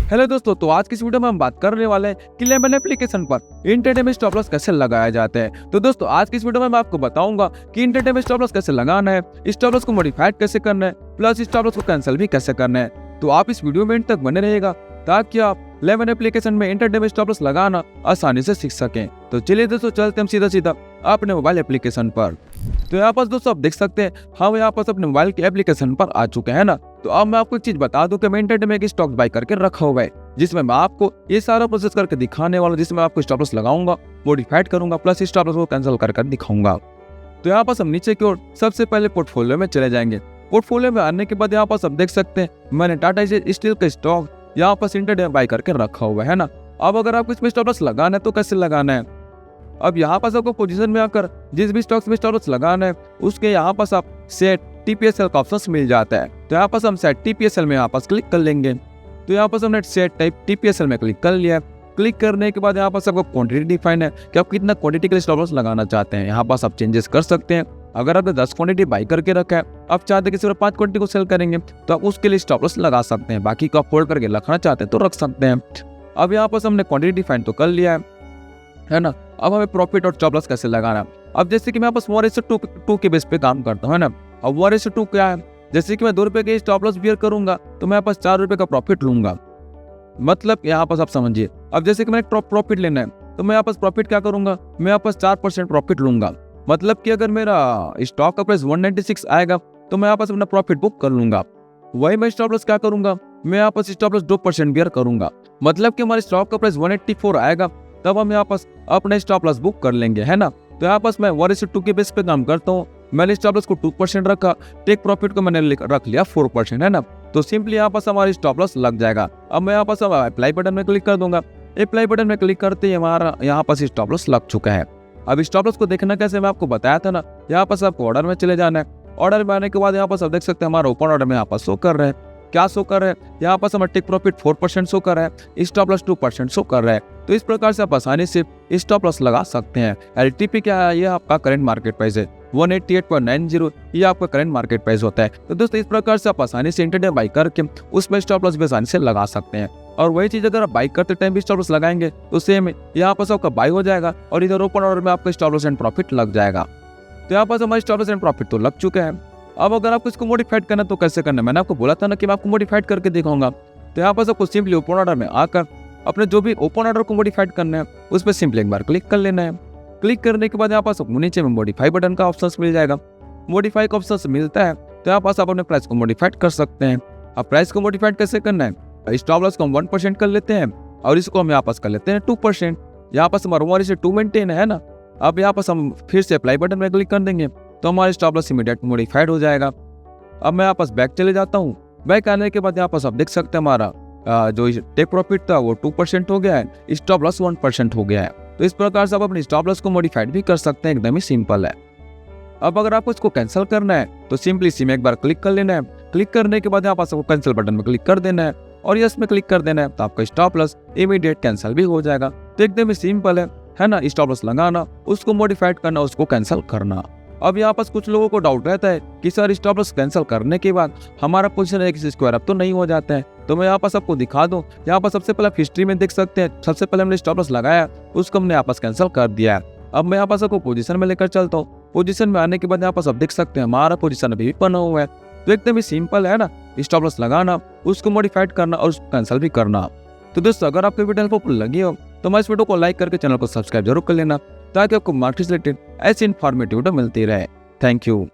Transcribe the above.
Hello दोस्तों, तो आज की इस वीडियो में हम बात करने वाले हैं कि लेमन एप्लीकेशन पर इंट्राडे में स्टॉप लॉस कैसे लगाया जाता है। तो दोस्तों आज की इस वीडियो में मैं आपको बताऊंगा कि इंट्राडे में स्टॉप लॉस कैसे लगाना है, स्टॉप लॉस को मॉडिफाइड कैसे करना है, प्लस स्टॉप लॉस को कैंसिल भी कैसे करना है। तो आप इस वीडियो में एंड तक बने रहिएगा ताकि आप लेमन एप्लीकेशन में इंट्राडे में स्टॉप लॉस लगाना आसानी से सीख सकें। तो चलिए दोस्तों चलते हम सीधा अपने मोबाइल एप्लीकेशन पर। तो यहाँ पर दोस्तों आप देख सकते हैं हम यहाँ पर अपने मोबाइल के एप्लीकेशन पर आ चुके हैं ना। तो अब मैं आपको एक चीज बता दूं कि मैं इंट्राडे में एक स्टॉक बाय करके रखा हुआ है, जिसमें मैं आपको ये सारा प्रोसेस करके दिखाने वाला हूं, जिसमें आपको स्टॉप लॉस लगाऊंगा, मॉडिफाइड करूंगा, प्लस स्टॉप लॉस को कैंसिल कर दिखाऊंगा। तो यहाँ पर हम नीचे की ओर सबसे पहले पोर्टफोलियो में चले जाएंगे। पोर्टफोलियो में आने के बाद यहाँ पर आप देख सकते हैं मैंने टाटा स्टील का स्टॉक यहाँ पर इंट्राडे में बाय करके रखा हुआ है ना। अब अगर आपको इसमें स्टॉप लॉस लगाना है तो कैसे लगाना है, अब यहाँ पास आपको पोजीशन में आकर जिस भी स्टॉक्स में स्टॉप लॉस लगाना है उसके यहाँ पास आप सेट टीपीएसएल का ऑप्शन मिल जाता है। तो यहाँ पास हम सेट टीपीएसएल में यहाँ पास क्लिक कर लेंगे। तो यहाँ पास हमने सेट टाइप टीपीएसएल में क्लिक कर लिया। क्लिक करने के बाद यहाँ पास आपको क्वांटिटी डिफाइन है कि आप कितना क्वांटिटी के लिए स्टॉप लॉस लगाना चाहते हैं। यहाँ पास आप चेंजेस कर सकते हैं। अगर आपने 10 क्वांटिटी बाई करके रखा है, आप चाहते हैं कि सिर्फ 5 क्वांटिटी को सेल करेंगे तो आप उसके लिए स्टॉप लॉस लगा सकते हैं, बाकी को आप होल्ड करके रखना चाहते हैं तो रख सकते हैं। अब यहाँ पास हमने क्वांटिटी डिफाइन तो कर लिया है ना। अब हमें प्रॉफिट और स्टॉप लॉस कैसे लगाना है। अब जैसे कि मैं पास 1:2 के बेस पे काम करता हूँ है ना। अब 1:2 क्या है, जैसे कि मैं 2 रुपए के स्टॉप लॉस बियर करूंगा तो मैं पास 4 रुपए का प्रॉफिट लूंगा। मतलब यहाँ पास आप समझिए, अब जैसे कि मैंने प्रॉफिट लेना है तो मैं यहाँ पास प्रॉफिट क्या करूंगा, मैं यहाँ पास 4% प्रॉफिट लूंगा। मतलब कि अगर मेरा स्टॉक का प्राइस 196 आएगा तो मैं यहाँ पास अपना प्रॉफिट बुक कर लूंगा। वही मैं स्टॉप लॉस क्या करूंगा, मैं यहाँ पास स्टॉप लॉस 2% बियर करूंगा। मतलब कि हमारे स्टॉक का प्राइस 184 आएगा तब हम यहाँ पास अपने स्टॉप लॉस बुक कर लेंगे है ना। तो यहाँ पास मैं 1:2 के बेस पे काम करता हूँ। मैंने स्टॉप लॉस को 2% रखा, टेक प्रॉफिट को मैंने रख लिया 4% है ना। तो सिंपली यहाँ पास हमारी स्टॉप लॉस लग जाएगा। अब मैं यहाँ पास अप्लाई बटन में क्लिक कर दूंगा। अप्लाई बटन में क्लिक करते ही हमारा यहाँ पास स्टॉप लॉस लग चुका है। अब स्टॉप लॉस को देखना कैसे, मैं आपको बताया था ना। यहाँ पास आपको ऑर्डर में चले जाना है। ऑर्डर में आने के बाद यहाँ पास आप देख सकते हैं हमारा ओपन ऑर्डर में यहाँ पास शो कर रहा है। क्या शो कर रहा है, यहाँ पास हमारा टेक प्रॉफिट 4% शो कर रहा है, स्टॉप लॉस 2% शो कर रहा है। तो इस प्रकार से आप आसानी से स्टॉप लॉस लगा सकते हैं। एलटीपी क्या है, ये आपका करंट मार्केट प्राइस है 188.90, ये आपका करंट मार्केट प्राइस होता है। तो दोस्तों इस प्रकार से आप आसानी से इंट्राडे बाई करके उसमें स्टॉप लॉस भी आसानी से लगा सकते हैं। और वही चीज अगर आप बाई करते टाइम भी स्टॉप लॉस लगाएंगे तो सेम यहाँ पास आपका बाई हो जाएगा और इधर ओपन ऑर्डर में आपका स्टॉप लॉस एंड प्रॉफिट लग जाएगा। तो यहाँ पास हमारे स्टॉप लॉस एंड प्रॉफिट तो लग चुके हैं। अब अगर आपको इसको मॉडिफाइड करना तो कैसे करना है, मैंने आपको बोला था ना कि मैं आपको मॉडिफाइड करके दिखाऊंगा। तो यहाँ पास आपको सिंपली ओपन ऑर्डर में आकर अपने जो भी ओपन ऑर्डर को मॉडिफाइड करना है उस पर सिंपली एक बार क्लिक कर लेना है। क्लिक करने के बाद यहाँ पास आपको नीचे में मॉडिफाई बटन का ऑप्शन मिल जाएगा। मॉडिफाई का ऑप्शन मिलता है तो यहाँ पास आप अपने प्राइस को मॉडिफाइड कर सकते हैं। अब प्राइस को मॉडिफाइड कैसे करना है, स्टॉप लॉस को हम 1% कर लेते हैं और इसको हम यहाँ पास कर लेते हैं 2%। यहाँ पास हमारा 1:2 मेंटेन है ना। अब यहाँ पास हम फिर से अप्लाई बटन में क्लिक कर देंगे तो हमारा स्टॉप लॉस इमीडिएट मॉडिफाइड हो जाएगा। अब मैं यहाँ पास बैक चले जाता हूँ। बैक आने के बाद यहाँ पास आप देख सकते हैं हमारा जो टेक प्रॉफिट था वो 2% हो गया है, स्टॉप लॉस 1% हो गया है। तो इस प्रकार से आप अपनी स्टॉप लॉस को मॉडिफाइड भी कर सकते हैं, एकदम ही सिंपल है। अब अगर आपको इसको कैंसिल करना है तो सिंपली इसी में एक बार क्लिक कर लेना है। क्लिक करने के बाद यहाँ पास आपको कैंसिल बटन में क्लिक कर देना है और यस में क्लिक कर देना है तो आपका स्टॉप लॉस इमीडिएट कैंसिल भी हो जाएगा। तो एकदम ही सिंपल है ना, स्टॉप लॉस लगाना, उसको मॉडिफाइड करना, उसको कैंसिल करना। अब यहाँ पास कुछ लोगों को डाउट रहता है कि सर स्टॉप लॉस कैंसिल करने के बाद हमारा पोजीशन एक स्क्वायर अप तो नहीं हो जाता है। तो मैं यहाँ पास आपको दिखा दूं, यहाँ पर सबसे पहले हिस्ट्री में देख सकते हैं सबसे पहले हमने स्टॉप लॉस लगाया उसको हमने यहाँ पास कैंसिल कर दिया है। अब मैं यहाँ पास आपको पोजीशन में लेकर चलता हूँ। पोजीशन में आने के बाद यहाँ पास आप देख सकते हैं हमारा पोजीशन अभी भी बना हुआ है। तो एकदम ही सिंपल है ना, स्टॉप लॉस लगाना, उसको मॉडिफाइड करना और उसको कैंसिल भी करना। तो दोस्तों अगर आपको वीडियो हेल्पफुल लगी हो तो मैं इस वीडियो को लाइक करके चैनल को सब्सक्राइब जरूर कर लेना ताकि आपको मार्केट से रिलेटेड ऐसी इन्फॉर्मेटिव वीडियो मिलती रहे। Thank you.